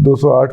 208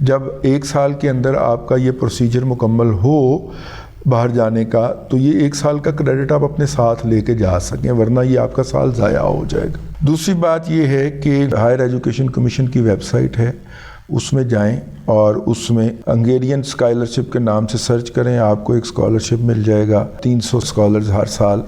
جب 1 سال کے اندر آپ کا یہ پروسیجر مکمل ہو باہر جانے کا تو یہ 1 سال کا کریڈٹ آپ اپنے ساتھ لے کے جا سکیں، ورنہ یہ آپ کا سال ضائع ہو جائے گا۔ دوسری بات یہ ہے کہ ہائر ایجوکیشن کمیشن کی ویب سائٹ ہے، اس میں جائیں اور اس میں ہنگیرین اسکالرشپ کے نام سے سرچ کریں، آپ کو ایک اسکالرشپ مل جائے گا۔ 300 اسکالرز ہر سال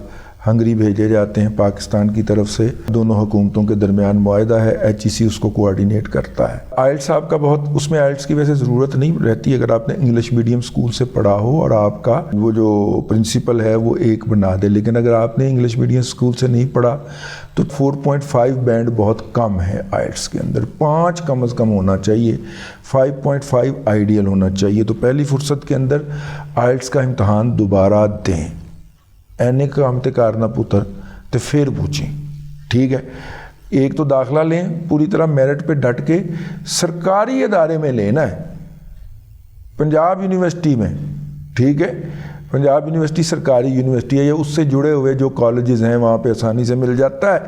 ہنگری بھیجے جاتے ہیں پاکستان کی طرف سے، دونوں حکومتوں کے درمیان معاہدہ ہے، HEC اس کو کوآرڈینیٹ کرتا ہے۔ آئلٹس آپ کا بہت، اس میں آئلٹس کی ویسے ضرورت نہیں رہتی اگر آپ نے انگلش میڈیم اسکول سے پڑھا ہو اور آپ کا وہ جو پرنسپل ہے وہ 1 بنا دے، لیکن اگر آپ نے انگلش میڈیم اسکول سے نہیں پڑھا تو 4.5 بینڈ بہت کم ہے آئلٹس کے اندر، 5 کم از کم ہونا چاہیے، 5.5 آئیڈیل ہونا چاہیے۔ تو پہلی فرصت کے اندر آئلٹس کا امتحان دوبارہ دیں، اینے کا ہمتے کارنا پتر تو پھر پوچھیں، ٹھیک ہے۔ ایک تو داخلہ لیں پوری طرح میرٹ پہ ڈٹ کے، سرکاری ادارے میں لینا ہے، پنجاب یونیورسٹی میں، ٹھیک ہے۔ پنجاب یونیورسٹی سرکاری یونیورسٹی ہے، یہ اس سے جڑے ہوئے جو کالجز ہیں وہاں پہ آسانی سے مل جاتا ہے۔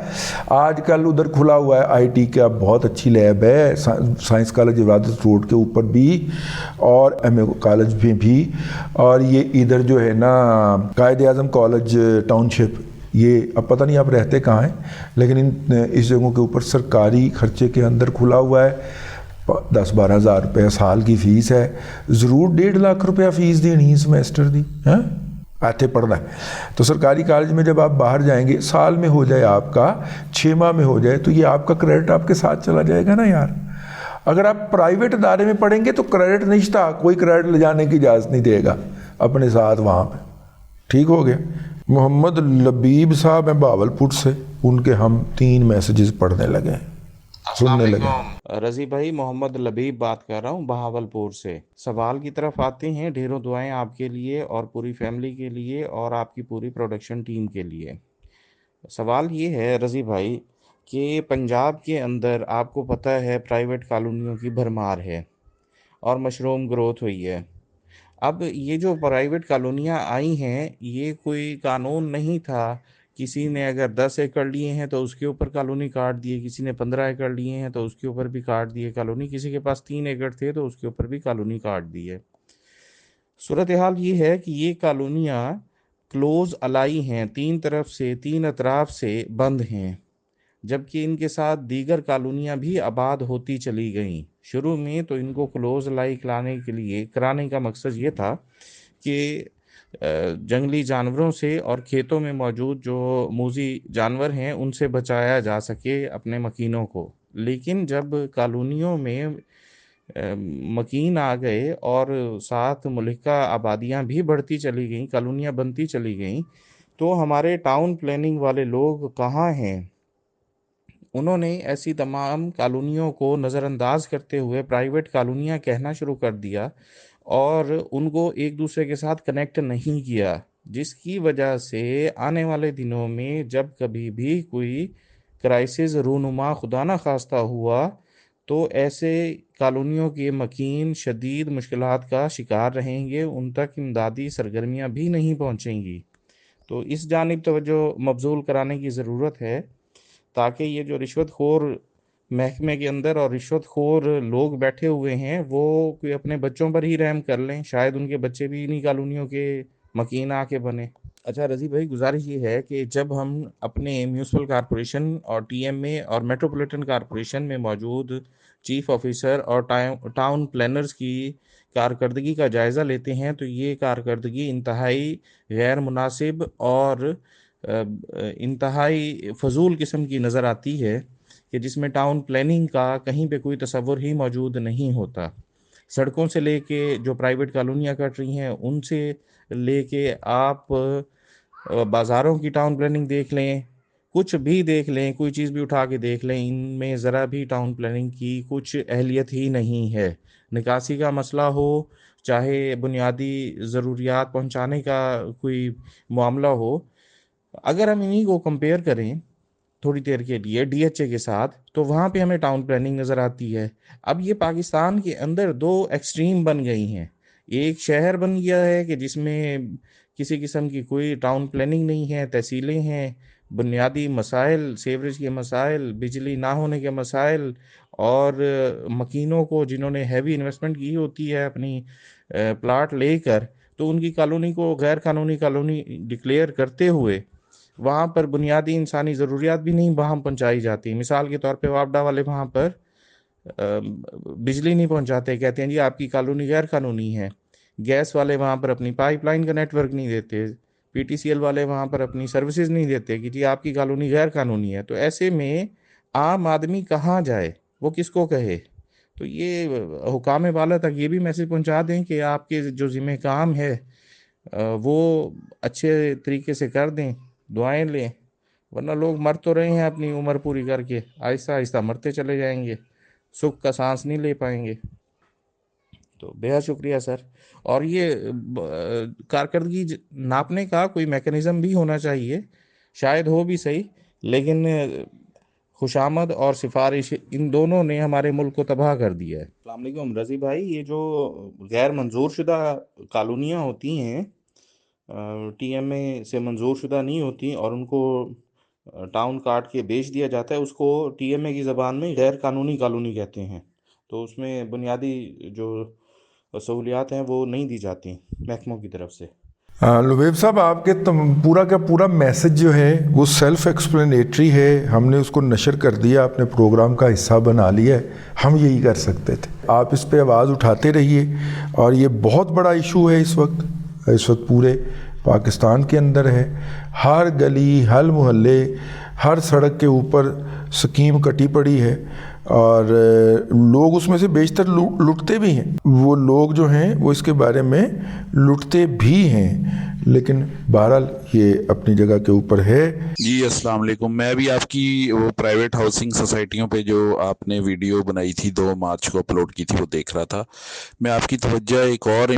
آج کل ادھر کھلا ہوا ہے IT کا بہت اچھی لیب ہے، سائنس کالج عبادت روڈ کے اوپر بھی اور MA کالج میں بھی، اور یہ ادھر جو ہے نا قائد اعظم کالج ٹاؤن شپ، یہ اب پتہ نہیں آپ رہتے کہاں ہیں، لیکن اس جگہوں کے اوپر سرکاری خرچے کے اندر کھلا ہوا ہے۔ 10-12 ہزار روپے سال کی فیس ہے، ضرور 1.5 لاکھ روپیہ فیس دینی ہے سمیسٹر دی، آتے پڑھنا ہے۔ تو سرکاری کالج میں جب آپ باہر جائیں گے، سال میں ہو جائے آپ کا، 6 ماہ میں ہو جائے، تو یہ آپ کا کریڈٹ آپ کے ساتھ چلا جائے گا نا یار۔ اگر آپ پرائیویٹ ادارے میں پڑھیں گے تو کریڈٹ نہیں تھا، کوئی کریڈٹ لے جانے کی اجازت نہیں دے گا اپنے ساتھ وہاں پہ، ٹھیک ہو گیا۔ محمد لبیب صاحب ہیں بہاولپور سے، ان کے ہم 3 میسیجز پڑھنے لگے ہیں، سننے لگے۔ رضی بھائی، محمد لبیب بات کر رہا ہوں بہاولپور سے۔ سوال کی طرف آتے ہیں، ڈھیروں دعائیں آپ کے لیے اور پوری فیملی کے لیے اور آپ کی پوری پروڈکشن ٹیم کے لیے۔ سوال یہ ہے رضی بھائی کہ پنجاب کے اندر آپ کو پتہ ہے پرائیویٹ کالونیوں کی بھرمار ہے اور مشروم گروتھ ہوئی ہے۔ اب یہ جو پرائیویٹ کالونیاں آئی ہیں، یہ کوئی قانون نہیں تھا، کسی نے اگر 10 ایکڑ لیے ہیں تو اس کے اوپر کالونی کاٹ دیے، کسی نے 15 ایکڑ لیے ہیں تو اس کے اوپر بھی کاٹ دیے کالونی، کسی کے پاس 3 ایکڑ تھے تو اس کے اوپر بھی کالونی کاٹ دی ہے۔ صورتحال یہ ہے کہ یہ کالونیاں کلوز الائی ہیں، 3 طرف سے 3 اطراف سے بند ہیں، جبکہ ان کے ساتھ دیگر کالونیاں بھی آباد ہوتی چلی گئیں۔ شروع میں تو ان کو کلوز الائی کرانے کا مقصد یہ تھا کہ جنگلی جانوروں سے اور کھیتوں میں موجود جو موذی جانور ہیں ان سے بچایا جا سکے اپنے مکینوں کو۔ لیکن جب کالونیوں میں مکین آ گئے اور ساتھ ملحقہ آبادیاں بھی بڑھتی چلی گئیں، کالونیاں بنتی چلی گئیں، تو ہمارے ٹاؤن پلاننگ والے لوگ کہاں ہیں؟ انہوں نے ایسی تمام کالونیوں کو نظر انداز کرتے ہوئے پرائیویٹ کالونیاں کہنا شروع کر دیا اور ان کو ایک دوسرے کے ساتھ کنیکٹ نہیں کیا، جس کی وجہ سے آنے والے دنوں میں جب کبھی بھی کوئی کرائسس رونما خدا نہ خواستہ ہوا تو ایسے کالونیوں کے مکین شدید مشکلات کا شکار رہیں گے، ان تک امدادی سرگرمیاں بھی نہیں پہنچیں گی۔ تو اس جانب توجہ مبذول کرانے کی ضرورت ہے تاکہ یہ جو رشوت خور محکمے کے اندر اور رشوت خور لوگ بیٹھے ہوئے ہیں وہ کوئی اپنے بچوں پر ہی رحم کر لیں، شاید ان کے بچے بھی انہی کالونیوں کے مکین آ کے بنے۔ اچھا رضی بھائی، گزارش یہ ہے کہ جب ہم اپنے میونسپل کارپوریشن اور TMA اور میٹروپولیٹن کارپوریشن میں موجود چیف آفیسر اور ٹاؤن پلانرز کی کارکردگی کا جائزہ لیتے ہیں تو یہ کارکردگی انتہائی غیر مناسب اور انتہائی فضول قسم کی نظر آتی ہے، کہ جس میں ٹاؤن پلاننگ کا کہیں پہ کوئی تصور ہی موجود نہیں ہوتا۔ سڑکوں سے لے کے جو پرائیویٹ کالونیاں کٹ رہی ہیں، ان سے لے کے آپ بازاروں کی ٹاؤن پلاننگ دیکھ لیں، کچھ بھی دیکھ لیں، کوئی چیز بھی اٹھا کے دیکھ لیں، ان میں ذرا بھی ٹاؤن پلاننگ کی کچھ اہلیت ہی نہیں ہے۔ نکاسی کا مسئلہ ہو، چاہے بنیادی ضروریات پہنچانے کا کوئی معاملہ ہو، اگر ہم انہی کو کمپیئر کریں تھوڑی دیر کے لیے DHA کے ساتھ تو وہاں پہ ہمیں ٹاؤن پلاننگ نظر آتی ہے۔ اب یہ پاکستان کے اندر 2 ایکسٹریم بن گئی ہیں، ایک شہر بن گیا ہے کہ جس میں کسی قسم کی کوئی ٹاؤن پلاننگ نہیں ہے، تحصیلیں ہیں، بنیادی مسائل، سیوریج کے مسائل، بجلی نہ ہونے کے مسائل، اور مکینوں کو جنہوں نے ہیوی انویسٹمنٹ کی ہوتی ہے اپنی پلاٹ لے کر، تو ان کی کالونی کو غیر قانونی کالونی ڈکلیئر کرتے ہوئے وہاں پر بنیادی انسانی ضروریات بھی نہیں وہاں پہنچائی جاتی. مثال کے طور پہ واپڈا والے وہاں پر بجلی نہیں پہنچاتے، کہتے ہیں جی آپ کی کالونی غیر قانونی ہے. گیس والے وہاں پر اپنی پائپ لائن کا نیٹ ورک نہیں دیتے. پی ٹی سی ایل والے وہاں پر اپنی سروسز نہیں دیتے کہ جی آپ کی کالونی غیر قانونی ہے. تو ایسے میں عام آدمی کہاں جائے، وہ کس کو کہے؟ تو یہ حکام والا تک یہ بھی میسج پہنچا دیں کہ آپ کے جو ذمہ کام ہے وہ اچھے طریقے سے کر دیں، دعائیں لیں، ورنہ لوگ مر تو رہے ہیں اپنی عمر پوری کر کے، آہستہ آہستہ مرتے چلے جائیں گے، سکھ کا سانس نہیں لے پائیں گے. تو بہت شکریہ سر. اور یہ کارکردگی ناپنے کا کوئی میکانزم بھی ہونا چاہیے، شاید ہو بھی صحیح، لیکن خوشامد اور سفارش ان دونوں نے ہمارے ملک کو تباہ کر دیا ہے. السلام علیکم رضی بھائی. یہ جو غیر منظور شدہ کالونیاں ہوتی ہیں، ٹی ایم اے سے منظور شدہ نہیں ہوتی اور ان کو ٹاؤن کاٹ کے بیچ دیا جاتا ہے، اس کو ٹی ایم اے کی زبان میں غیر قانونی کالونی کہتے ہیں. تو اس میں بنیادی جو سہولیات ہیں وہ نہیں دی جاتی محکموں کی طرف سے. لبیب صاحب، آپ کے پورا کا پورا میسج جو ہے وہ سیلف ایکسپلینیٹری ہے. ہم نے اس کو نشر کر دیا، اپنے پروگرام کا حصہ بنا لیا ہے. ہم یہی کر سکتے تھے. آپ اس پہ آواز اٹھاتے رہیے. اور یہ بہت بڑا ایشو ہے اس وقت پورے پاکستان کے اندر ہے. ہر گلی، ہر محلے، ہر سڑک کے اوپر سکیم کٹی پڑی ہے، اور لوگ اس میں سے بیشتر لٹتے بھی ہیں. وہ لوگ جو ہیں وہ اس کے بارے میں لٹتے بھی ہیں، لیکن بہرحال یہ اپنی جگہ کے اوپر ہے. جی السلام علیکم. میں بھی آپ کی وہ پرائیویٹ ہاؤسنگ سوسائٹیوں پہ جو آپ نے ویڈیو بنائی تھی 2 مارچ کو اپلوڈ کی تھی وہ دیکھ رہا تھا. میں آپ کی توجہ ایک اور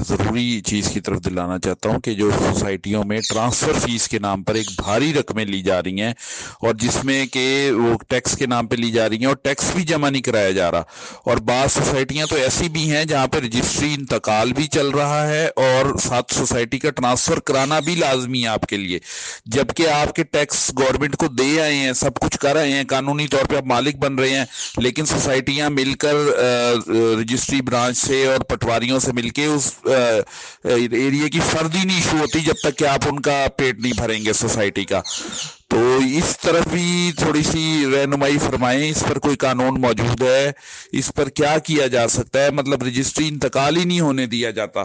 ضروری چیز کی طرف دلانا چاہتا ہوں کہ جو سوسائٹیوں میں ٹرانسفر فیس کے نام پر ایک بھاری رقمیں لی جا رہی ہیں، اور جس میں کہ وہ ٹیکس کے نام پہ لی جا رہی ہیں اور ٹیکس بھی جمع نہیں کرایا جا رہا. اور بعض سوسائٹیاں تو ایسی بھی ہیں جہاں پہ رجسٹری انتقال بھی چل رہا ہے اور ساتھ سوسائٹی کا ٹرانسفر کرانا بھی لازمی ہے آپ کے لیے، جبکہ آپ کے ٹیکس گورنمنٹ کو دے آئے ہیں، سب کچھ کر رہے ہیں، قانونی طور پہ آپ مالک بن رہے ہیں، لیکن سوسائٹیاں مل کر رجسٹری برانچ سے اور پٹواریوں سے مل کے اس ایریے کی فردی نہیں ایشو ہوتی جب تک کہ آپ ان کا پیٹ نہیں بھریں گے سوسائٹی کا. تو اس طرف بھی تھوڑی سی رہنمائی فرمائیں. اس پر کوئی قانون موجود ہے؟ اس پر کیا کیا جا سکتا ہے؟ مطلب رجسٹری انتقال ہی نہیں ہونے دیا جاتا،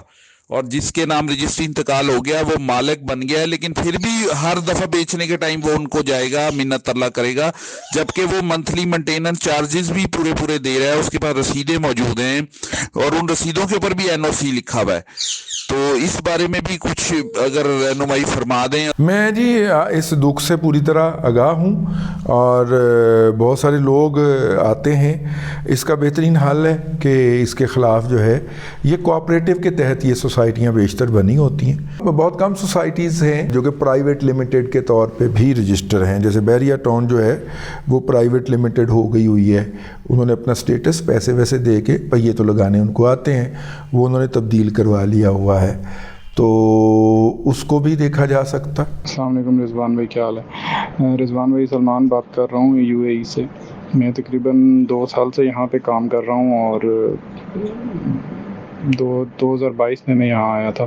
اور جس کے نام رجسٹری انتقال ہو گیا وہ مالک بن گیا ہے، لیکن پھر بھی ہر دفعہ بیچنے کے ٹائم وہ ان کو جائے گا، منت ترلا کرے گا، جبکہ وہ منتھلی مینٹیننس چارجز بھی پورے دے رہا ہے. اس کے پاس رسیدیں موجود ہیں اور ان رسیدوں کے اوپر بھی این او سی لکھا ہوا ہے. تو اس بارے میں بھی کچھ اگر رہنمائی فرما دیں. میں جی اس دکھ سے پوری طرح آگاہ ہوں، اور بہت سارے لوگ آتے ہیں. اس کا بہترین حل ہے کہ اس کے خلاف جو ہے یہ کوآپریٹو کے تحت یہ سوسائٹیاں بیشتر بنی ہوتی ہیں. بہت کم سوسائٹیز ہیں جو کہ پرائیویٹ لمیٹڈ کے طور پہ بھی رجسٹر ہیں. جیسے بیریا ٹاؤن جو ہے وہ پرائیویٹ لمیٹڈ ہو گئی ہوئی ہے. انہوں نے اپنا سٹیٹس پیسے ویسے دے کے، پہیے تو لگانے ان کو آتے ہیں، وہ انہوں نے تبدیل کروا لیا ہوا ہے. تو اس کو بھی دیکھا جا سکتا. السلام علیکم رضوان بھائی، کیا حال ہے؟ رضوان بھائی، سلمان بات کر رہا ہوں یو اے ای سے. میں تقریباً 2 سال سے یہاں پہ کام کر رہا ہوں، اور 2022 میں یہاں آیا تھا.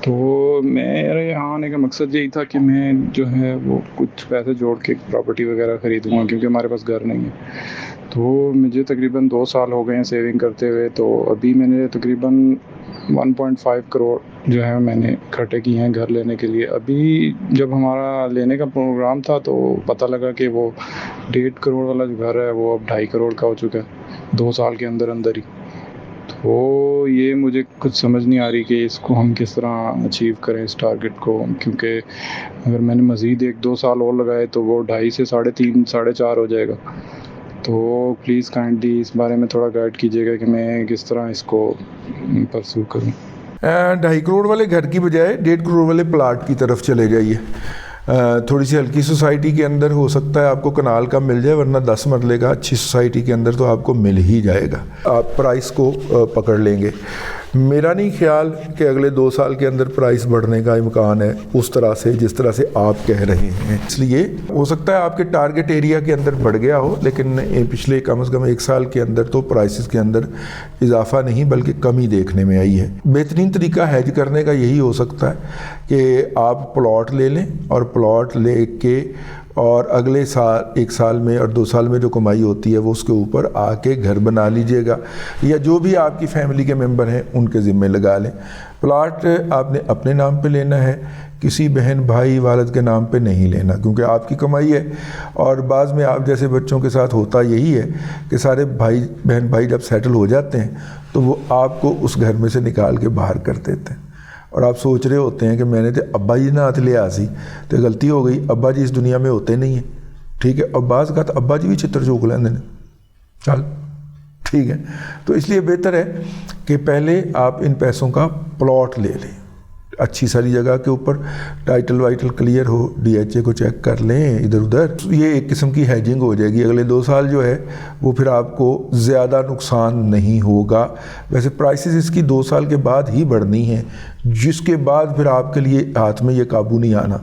تو میرے یہاں آنے کا مقصد یہی تھا کہ میں جو ہے وہ کچھ پیسے جوڑ کے پراپرٹی وغیرہ خریدوں گا، کیونکہ ہمارے پاس گھر نہیں ہے. تو مجھے تقریباً 2 سال ہو گئے ہیں سیونگ کرتے ہوئے. تو ابھی میں نے تقریباً 1.5 کروڑ جو ہے میں نے اکٹھے کیے ہیں گھر لینے کے لیے. ابھی جب ہمارا لینے کا پروگرام تھا تو پتہ لگا کہ وہ 1.5 کروڑ والا جو گھر ہے وہ اب 2.5 کروڑ کا ہو چکا ہے 2 سال کے اندر ہی. تو یہ مجھے کچھ سمجھ نہیں آ رہی کہ اس کو ہم کس طرح اچیو کریں اس ٹارگٹ کو، کیونکہ اگر میں نے مزید 1-2 سال اور لگائے تو وہ 2.5 سے 3.5 4.5 ہو جائے گا. تو پلیز کائنڈلی اس بارے میں تھوڑا گائیڈ کیجیے گا کہ میں کس طرح اس کو پرسو کروں. 2.5 کروڑ والے گھر کی بجائے 1.5 کروڑ والے پلاٹ کی طرف چلے جائیے. تھوڑی سی ہلکی سوسائٹی کے اندر ہو سکتا ہے آپ کو کنال کا مل جائے، ورنہ 10 مرلے کا اچھی سوسائٹی کے اندر تو آپ کو مل ہی جائے گا. آپ پرائس کو پکڑ لیں گے. میرا نہیں خیال کہ اگلے 2 سال کے اندر پرائس بڑھنے کا امکان ہے اس طرح سے جس طرح سے آپ کہہ رہے ہیں. اس لیے ہو سکتا ہے آپ کے ٹارگٹ ایریا کے اندر بڑھ گیا ہو، لیکن پچھلے کم از کم 1 سال کے اندر تو پرائسز کے اندر اضافہ نہیں بلکہ کمی دیکھنے میں آئی ہے. بہترین طریقہ ہیج کرنے کا یہی ہو سکتا ہے کہ آپ پلاٹ لے لیں اور پلاٹ لے کے اور اگلے سال 1 سال میں اور 2 سال میں جو کمائی ہوتی ہے وہ اس کے اوپر آ کے گھر بنا لیجئے گا، یا جو بھی آپ کی فیملی کے ممبر ہیں ان کے ذمہ لگا لیں. پلاٹ آپ نے اپنے نام پہ لینا ہے، کسی بہن بھائی والد کے نام پہ نہیں لینا، کیونکہ آپ کی کمائی ہے. اور بعض میں آپ جیسے بچوں کے ساتھ ہوتا یہی ہے کہ سارے بہن بھائی جب سیٹل ہو جاتے ہیں تو وہ آپ کو اس گھر میں سے نکال کے باہر کر دیتے ہیں، اور آپ سوچ رہے ہوتے ہیں کہ میں نے تو ابا جی نہ ہاتھ لیا سی تو غلطی ہو گئی. ابا جی اس دنیا میں ہوتے نہیں ہیں، ٹھیک ہے، اور بعض کا تو ابا جی بھی چھتر چوک لیندے نے، چل ٹھیک ہے. تو اس لیے بہتر ہے کہ پہلے آپ ان پیسوں کا پلاٹ لے لیں اچھی ساری جگہ کے اوپر، ٹائٹل وائٹل کلیئر ہو، ڈی ایچ اے کو چیک کر لیں ادھر ادھر. یہ ایک قسم کی ہیجنگ ہو جائے گی. اگلے 2 سال جو ہے وہ پھر آپ کو زیادہ نقصان نہیں ہوگا. ویسے پرائسز اس کی 2 سال کے بعد ہی بڑھنی ہیں، جس کے بعد پھر آپ کے لیے ہاتھ میں یہ قابو نہیں آنا.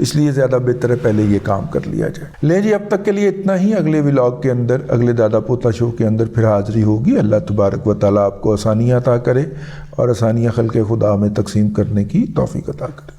اس لیے زیادہ بہتر ہے پہلے یہ کام کر لیا جائے. لیں جی، اب تک کے لیے اتنا ہی. اگلے ولاگ کے اندر، اگلے دادا پوتا شو کے اندر پھر حاضری ہوگی. اللہ تبارک و تعالیٰ آپ کو آسانیاں عطا کرے اور آسانیاں خلق خدا میں تقسیم کرنے کی توفیق عطا کرے.